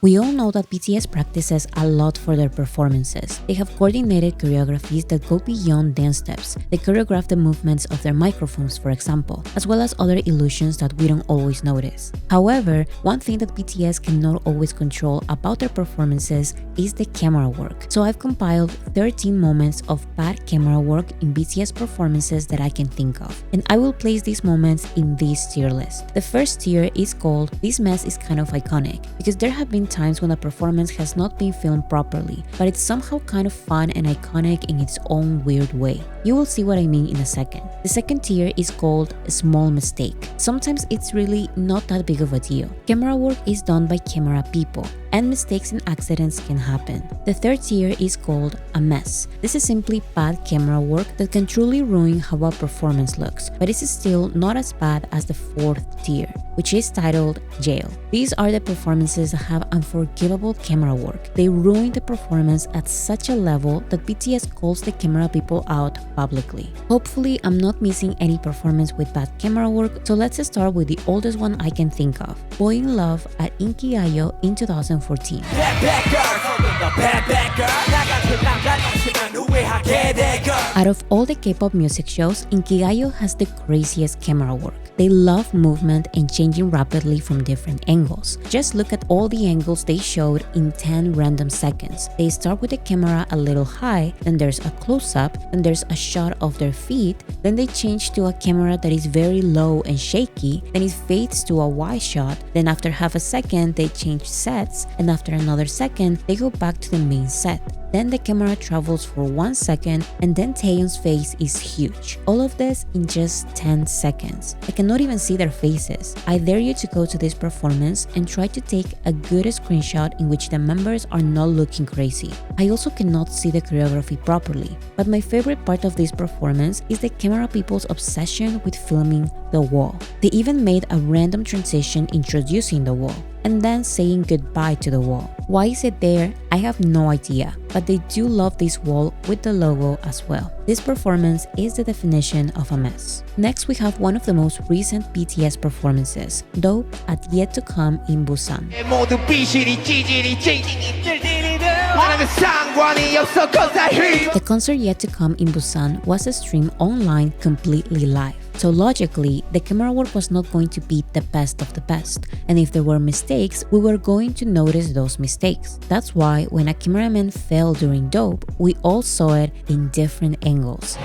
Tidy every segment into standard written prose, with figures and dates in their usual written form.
We all know that BTS practices a lot for their performances. They have coordinated choreographies that go beyond dance steps. They choreograph the movements of their microphones, for example, as well as other illusions that we don't always notice. However, one thing that BTS cannot always control about their performances is the camera work. So I've compiled 13 moments of bad camera work in BTS performances that I can think of, and I will place these moments in this tier list. The first tier is called "This mess is kind of iconic," because there have been times when a performance has not been filmed properly, but it's somehow kind of fun and iconic in its own weird way. You will see what I mean in a second. The second tier is called "A Small Mistake." Sometimes it's really not that big of a deal. Camera work is done by camera people, and mistakes and accidents can happen. The third tier is called "A Mess." This is simply bad camera work that can truly ruin how a performance looks, but it is still not as bad as the fourth tier, which is titled "Jail." These are the performances that have unforgivable camera work. They ruin the performance at such a level that BTS calls the camera people out publicly. Hopefully, I'm not missing any performance with bad camera work, so let's start with the oldest one I can think of, "Boy in Love" at Inkigayo in 2014. Out of all the K-pop music shows, Inkigayo has the craziest camera work. They love movement and changing rapidly from different angles. Just look at all the angles they showed in 10 random seconds. They start with the camera a little high, then there's a close-up, then there's a shot of their feet, then they change to a camera that is very low and shaky, then it fades to a wide shot, then after half a second they change sets, and after another second they go back to the main set. Then the camera travels for 1 second, and then Taeyeon's face is huge. All of this in just 10 seconds. I cannot even see their faces. I dare you to go to this performance and try to take a good screenshot in which the members are not looking crazy. I also cannot see the choreography properly, but my favorite part of this performance is the camera people's obsession with filming the wall. They even made a random transition introducing the wall, and then saying goodbye to the wall. Why is it there? I have no idea, but they do love this wall with the logo as well. This performance is the definition of a mess. Next, we have one of the most recent BTS performances, Dope at Yet to Come in Busan. The concert Yet to Come in Busan was streamed online completely live. So logically, the camera work was not going to be the best of the best, and if there were mistakes, we were going to notice those mistakes. That's why when a cameraman fell during Dope, we all saw it in different angles.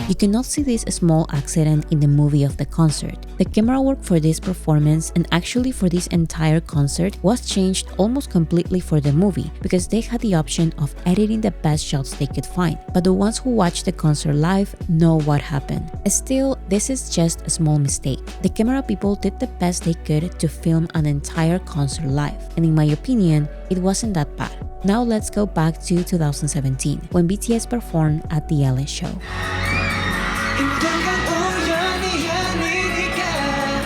You cannot see this small accident in the movie of the concert. The camera work for this performance, and actually for this entire concert, was changed almost completely for the movie because they had the option of editing the best shots they could find. But the ones who watched the concert live know what happened. Still, this is just a small mistake. The camera people did the best they could to film an entire concert live, and in my opinion, it wasn't that bad. Now let's go back to 2017, when BTS performed at The Ellen Show.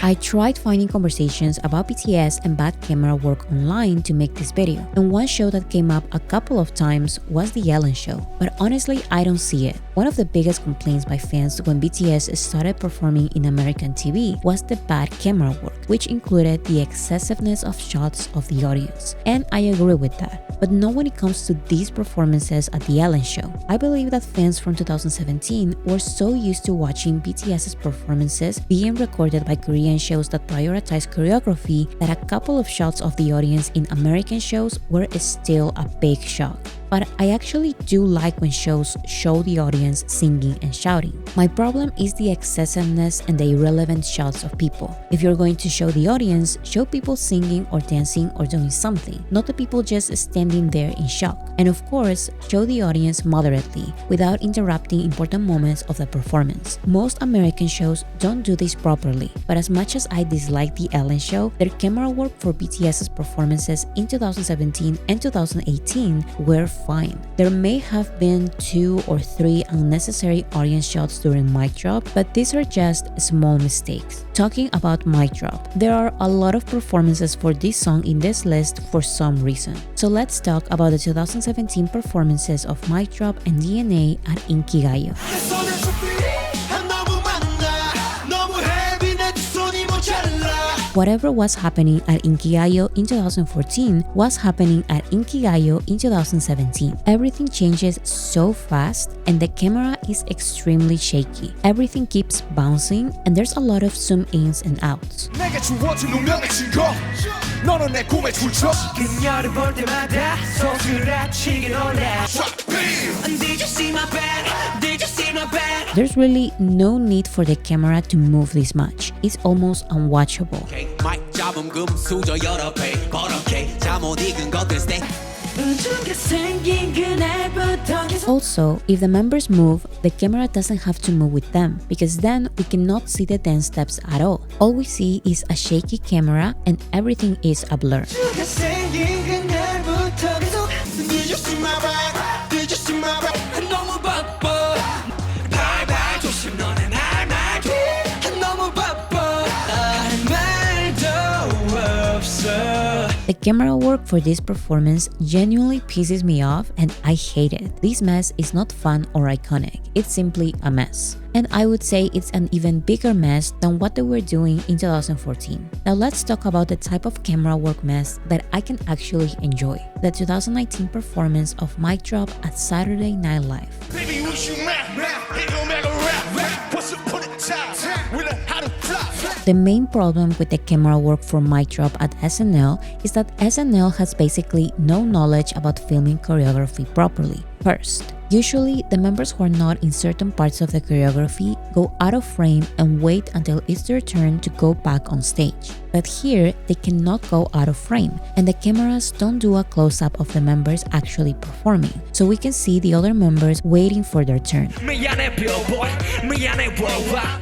I tried finding conversations about BTS and bad camera work online to make this video, and one show that came up a couple of times was The Ellen Show, but honestly I don't see it. One of the biggest complaints by fans when BTS started performing in American TV was the bad camera work, which included the excessiveness of shots of the audience, and I agree with that. But not when it comes to these performances at The Ellen Show. I believe that fans from 2017 were so used to watching BTS's performances being recorded by Korean shows that prioritize choreography that a couple of shots of the audience in American shows were still a big shock. But I actually do like when shows show the audience singing and shouting. My problem is the excessiveness and the irrelevant shots of people. If you're going to show the audience, show people singing or dancing or doing something, not the people just standing there in shock. And of course, show the audience moderately, without interrupting important moments of the performance. Most American shows don't do this properly, but as much as I dislike The Ellen Show, their camera work for BTS's performances in 2017 and 2018 were fine. There may have been 2 or 3 unnecessary audience shots during mic drop, but these are just small mistakes. Talking about mic drop, there are a lot of performances for this song in this list for some reason. So let's talk about the 2017 performances of Mic Drop and DNA at Inkigayo. Whatever was happening at Inkigayo in 2014 was happening at Inkigayo in 2017. Everything changes so fast and the camera is extremely shaky. Everything keeps bouncing and there's a lot of zoom ins and outs. There's really no need for the camera to move this much. It's almost unwatchable. Also, if the members move, the camera doesn't have to move with them, because then we cannot see the dance steps at all. All we see is a shaky camera and everything is a blur. The camera work for this performance genuinely pisses me off and I hate it. This mess is not fun or iconic, it's simply a mess. And I would say it's an even bigger mess than what they were doing in 2014. Now let's talk about the type of camera work mess that I can actually enjoy. The 2019 performance of Mic Drop at Saturday Night Live. The main problem with the camera work for Mic Drop at SNL is that SNL has basically no knowledge about filming choreography properly. First, usually the members who are not in certain parts of the choreography go out of frame and wait until it's their turn to go back on stage. But here, they cannot go out of frame, and the cameras don't do a close-up of the members actually performing, so we can see the other members waiting for their turn.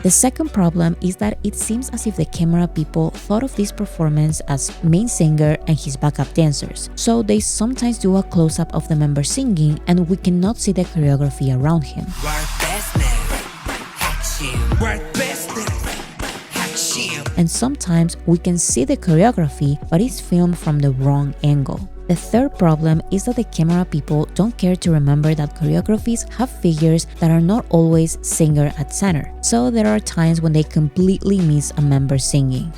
The second problem is that it seems as if the camera people thought of this performance as main singer and his backup dancers, so they sometimes do a close-up of the member singing and we cannot see the choreography around him. And sometimes we can see the choreography, but it's filmed from the wrong angle. The third problem is that the camera people don't care to remember that choreographies have figures that are not always singer at center. So there are times when they completely miss a member singing.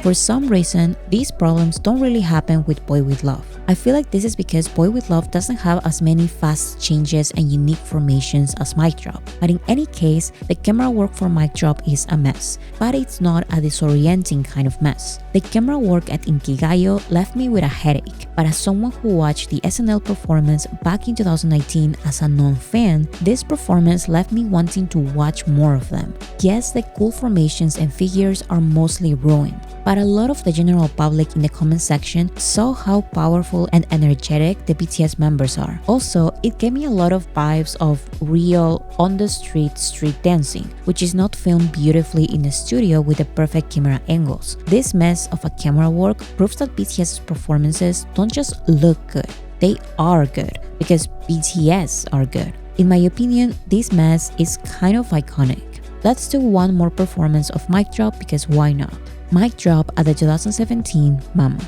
For some reason, these problems don't really happen with Boy With Luv. I feel like this is because Boy With Luv doesn't have as many fast changes and unique formations as Mic Drop. But in any case, the camera work for Mic Drop is a mess, but it's not a disorienting kind of mess. The camera work at Inkigayo left me with a headache, but as someone who watched the SNL performance back in 2019 as a non-fan, this performance left me wanting to watch more of them. Yes, the cool formations and figures are mostly ruined, but a lot of the general public in the comment section saw how powerful and energetic the BTS members are. Also, it gave me a lot of vibes of real on-the-street street dancing, which is not filmed beautifully in the studio with the perfect camera angles. This mess of a camera work proves that BTS's performances don't just look good, they are good, because BTS are good. In my opinion, this mess is kind of iconic. Let's do one more performance of Mic Drop because why not? Mic Drop at the 2017 Mama.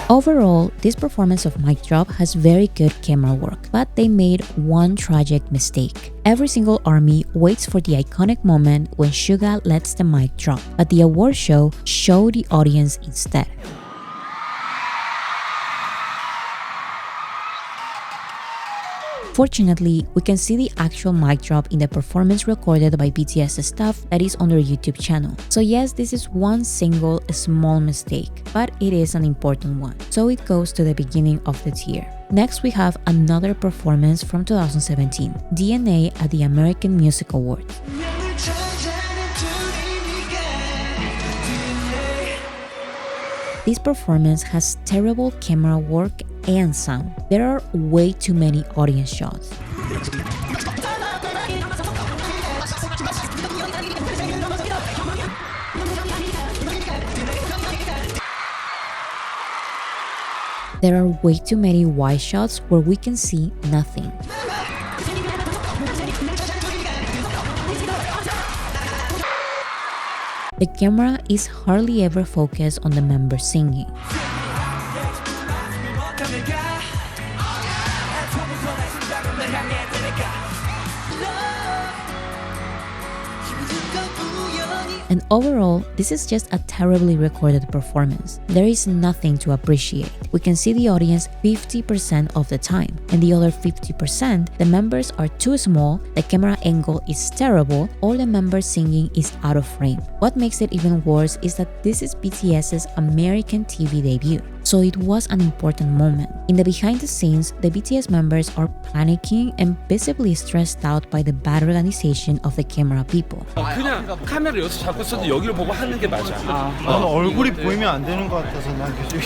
Overall, this performance of Mic Drop has very good camera work, but they made one tragic mistake. Every single ARMY waits for the iconic moment when Suga lets the mic drop, but the award show showed the audience instead. Fortunately, we can see the actual mic drop in the performance recorded by BTS staff that is on their YouTube channel. So yes, this is one single small mistake, but it is an important one. So it goes to the beginning of the tier. Next, we have another performance from 2017, DNA at the American Music Awards. This performance has terrible camera work and sound. There are way too many audience shots. There are way too many wide shots where we can see nothing. The camera is hardly ever focused on the members singing. And overall, this is just a terribly recorded performance. There is nothing to appreciate. We can see the audience 50% of the time, and the other 50%, the members are too small, the camera angle is terrible, or the members singing is out of frame. What makes it even worse is that this is BTS's American TV debut. So it was an important moment. In the behind the scenes, the BTS members are panicking and visibly stressed out by the bad organization of the camera people. 그냥 카메라 여기서 잡고 있어도 여기를 보고 하는 게 맞아. 나는 얼굴이 보이면 안 되는 것 같아서 난 계속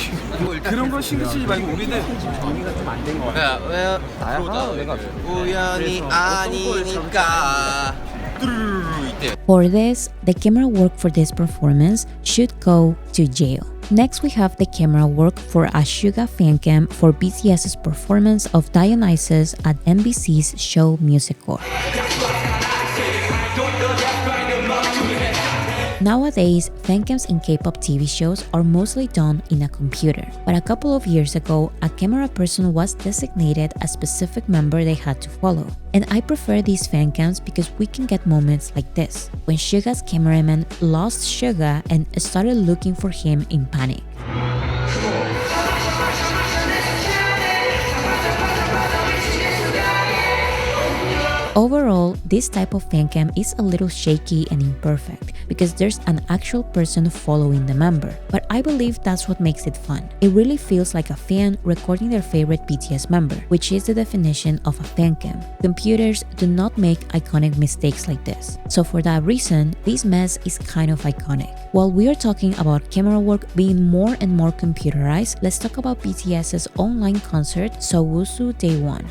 그런 거 신경 쓰지 말고 우리는 정리가 좀 안 된 거 같아. 왜 나야? 내가 우연이 아니니까. For this, the camera work for this performance should go to jail. Next, we have the camera work for a Suga fancam for BTS's performance of Dionysus at MBC's show Music Core. Nowadays, fancams in K-pop TV shows are mostly done in a computer, but a couple of years ago, a camera person was designated a specific member they had to follow. And I prefer these fancams because we can get moments like this, when Suga's cameraman lost Suga and started looking for him in panic. Overall, this type of fancam is a little shaky and imperfect because there's an actual person following the member, but I believe that's what makes it fun. It really feels like a fan recording their favorite BTS member, which is the definition of a fancam. Computers do not make iconic mistakes like this, so for that reason, this mess is kind of iconic. While we are talking about camera work being more and more computerized, let's talk about BTS's online concert Sowusu Day 1.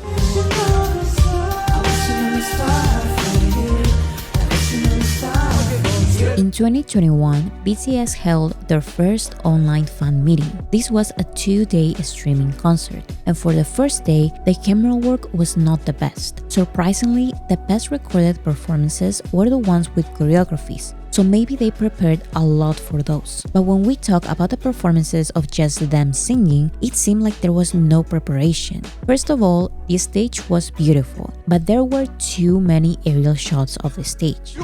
In 2021, BTS held their first online fan meeting. This was a 2-day streaming concert, and for the first day, the camera work was not the best. Surprisingly, the best recorded performances were the ones with choreographies, so maybe they prepared a lot for those. But when we talk about the performances of just them singing, it seemed like there was no preparation. First of all, the stage was beautiful, but there were too many aerial shots of the stage.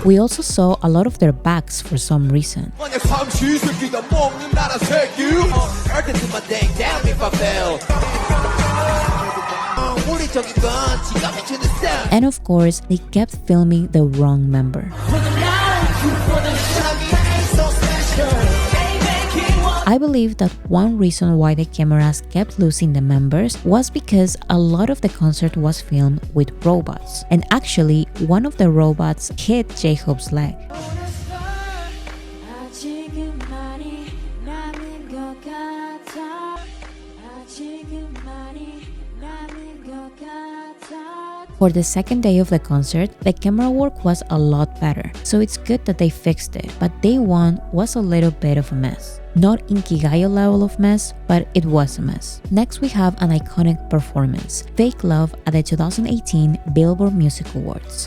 We also saw a lot of their backs for some reason. And of course, they kept filming the wrong member. I believe that one reason why the cameras kept losing the members was because a lot of the concert was filmed with robots. And actually, one of the robots hit J-Hope's leg. For the second day of the concert, the camera work was a lot better, so it's good that they fixed it, but day 1 was a little bit of a mess. Not Inkigayo level of mess, but it was a mess. Next, we have an iconic performance, Fake Love at the 2018 Billboard Music Awards.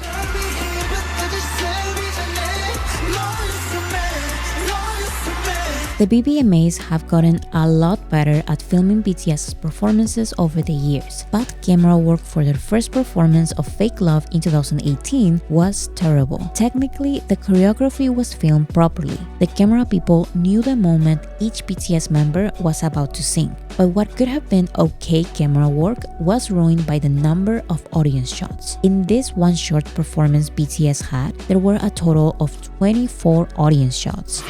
The BBMAs have gotten a lot better at filming BTS's performances over the years, but camera work for their first performance of Fake Love in 2018 was terrible. Technically, the choreography was filmed properly. The camera people knew the moment each BTS member was about to sing, but what could have been okay camera work was ruined by the number of audience shots. In this one short performance BTS had, there were a total of 24 audience shots.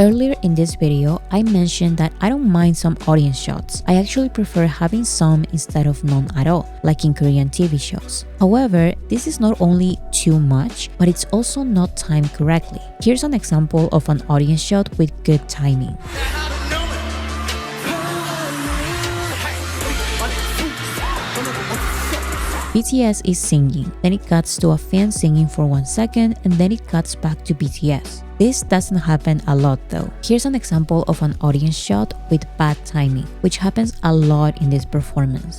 Earlier in this video, I mentioned that I don't mind some audience shots. I actually prefer having some instead of none at all, like in Korean TV shows. However, this is not only too much, but it's also not timed correctly. Here's an example of an audience shot with good timing. BTS is singing, then it cuts to a fan singing for 1 second, and then it cuts back to BTS. This doesn't happen a lot though. Here's an example of an audience shot with bad timing, which happens a lot in this performance.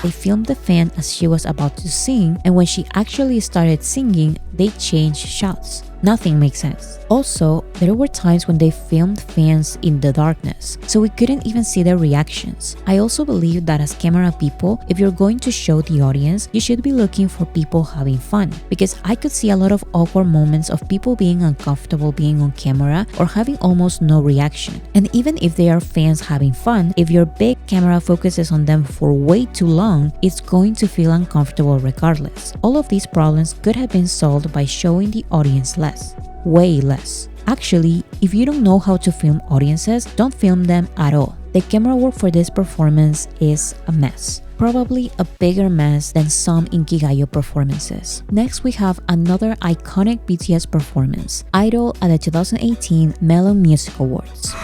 They filmed the fan as she was about to sing, and when she actually started singing, they changed shots. Nothing makes sense. Also, there were times when they filmed fans in the darkness, so we couldn't even see their reactions. I also believe that as camera people, if you're going to show the audience, you should be looking for people having fun, because I could see a lot of awkward moments of people being uncomfortable being on camera or having almost no reaction. And even if they are fans having fun, if your big camera focuses on them for way too long, it's going to feel uncomfortable regardless. All of these problems could have been solved by showing the audience less. Way less. Actually, if you don't know how to film audiences, don't film them at all. The camera work for this performance is a mess. Probably a bigger mess than some Inkigayo performances. Next, we have another iconic BTS performance, Idol at the 2018 Melon Music Awards.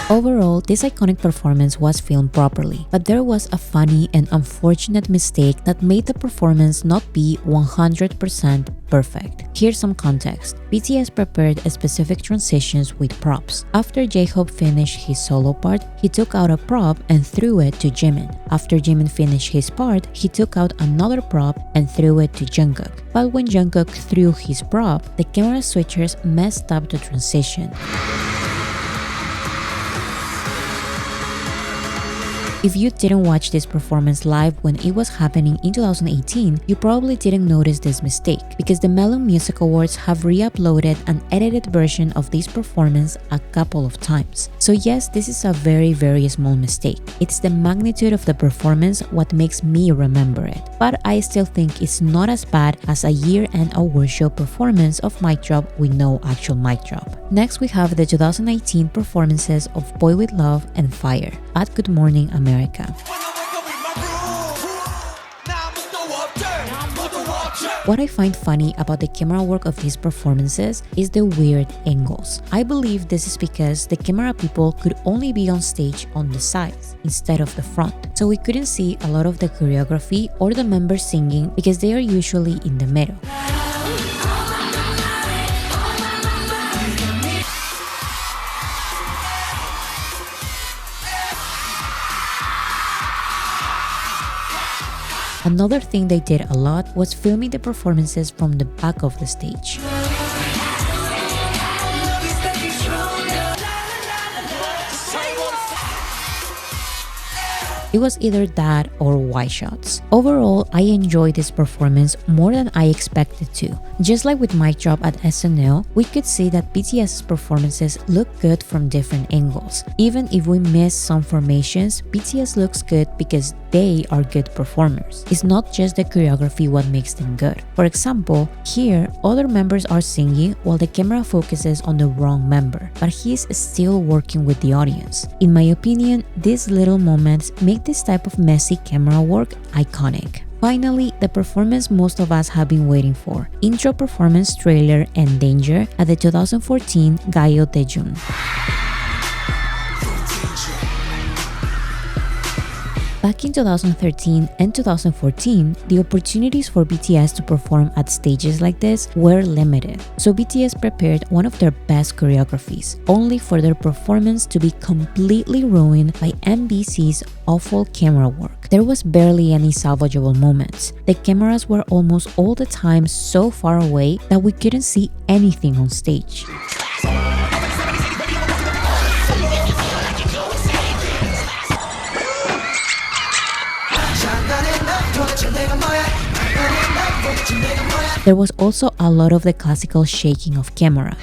Overall, this iconic performance was filmed properly, but there was a funny and unfortunate mistake that made the performance not be 100% perfect. Here's some context. BTS prepared specific transitions with props. After J-Hope finished his solo part, he took out a prop and threw it to Jimin. After Jimin finished his part, he took out another prop and threw it to Jungkook. But when Jungkook threw his prop, the camera switchers messed up the transition. If you didn't watch this performance live when it was happening in 2018, you probably didn't notice this mistake, because the Melon Music Awards have re-uploaded an edited version of this performance a couple of times. So yes, this is a very small mistake. It's the magnitude of the performance what makes me remember it. But I still think it's not as bad as a year-end award show performance of Mic Drop with no actual mic drop. Next, we have the 2019 performances of Boy With Love and Fire at Good Morning America. What I find funny about the camera work of these performances is the weird angles. I believe this is because the camera people could only be on stage on the sides instead of the front, so we couldn't see a lot of the choreography or the members singing because they are usually in the middle. Another thing they did a lot was filming the performances from the back of the stage. It was either that or wide shots. Overall, I enjoyed this performance more than I expected to. Just like with Mic Drop at SNL, we could see that BTS's performances look good from different angles. Even if we miss some formations, BTS looks good because they are good performers. It's not just the choreography what makes them good. For example, here, other members are singing while the camera focuses on the wrong member, but he's still working with the audience. In my opinion, these little moments make this type of messy camera work iconic. Finally, the performance most of us have been waiting for, intro performance trailer and Danger at the 2014 Gayo Daejun. Back in 2013 and 2014, the opportunities for BTS to perform at stages like this were limited, so BTS prepared one of their best choreographies, only for their performance to be completely ruined by MBC's awful camera work. There was barely any salvageable moments. The cameras were almost all the time so far away that we couldn't see anything on stage. There was also a lot of the classical shaking of camera.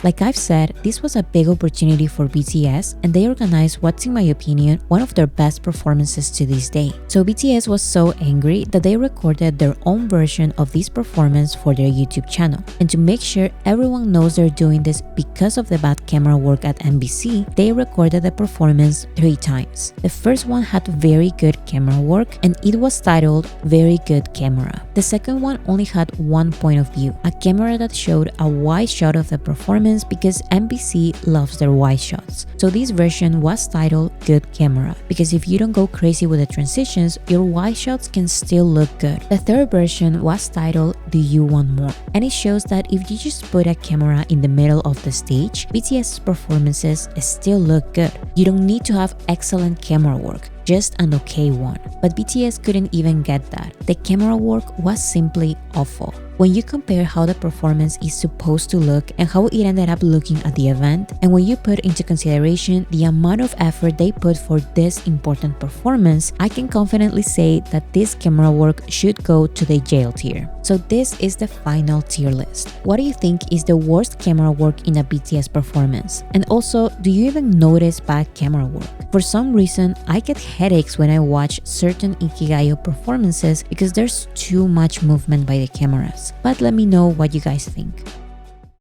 Like I've said, this was a big opportunity for BTS, and they organized what's, in my opinion, one of their best performances to this day. So BTS was so angry that they recorded their own version of this performance for their YouTube channel. And to make sure everyone knows they're doing this because of the bad camera work at MBC, they recorded the performance 3 times. The first one had very good camera work, and it was titled Very Good Camera. The second one only had one point of view, a camera that showed a wide shot of the performance because MPC loves their wide shots. So this version was titled Good Camera, because if you don't go crazy with the transitions, your wide shots can still look good. The third version was titled Do You Want More? And it shows that if you just put a camera in the middle of the stage, BTS's performances still look good. You don't need to have excellent camera work, just an okay one. But BTS couldn't even get that. The camera work was simply awful. When you compare how the performance is supposed to look and how it ended up looking at the event, and when you put into consideration the amount of effort they put for this important performance, I can confidently say that this camera work should go to the jail tier. So this is the final tier list. What do you think is the worst camera work in a BTS performance? And also, do you even notice bad camera work? For some reason, I get headaches when I watch certain Inkigayo performances because there's too much movement by the cameras. But let me know what you guys think.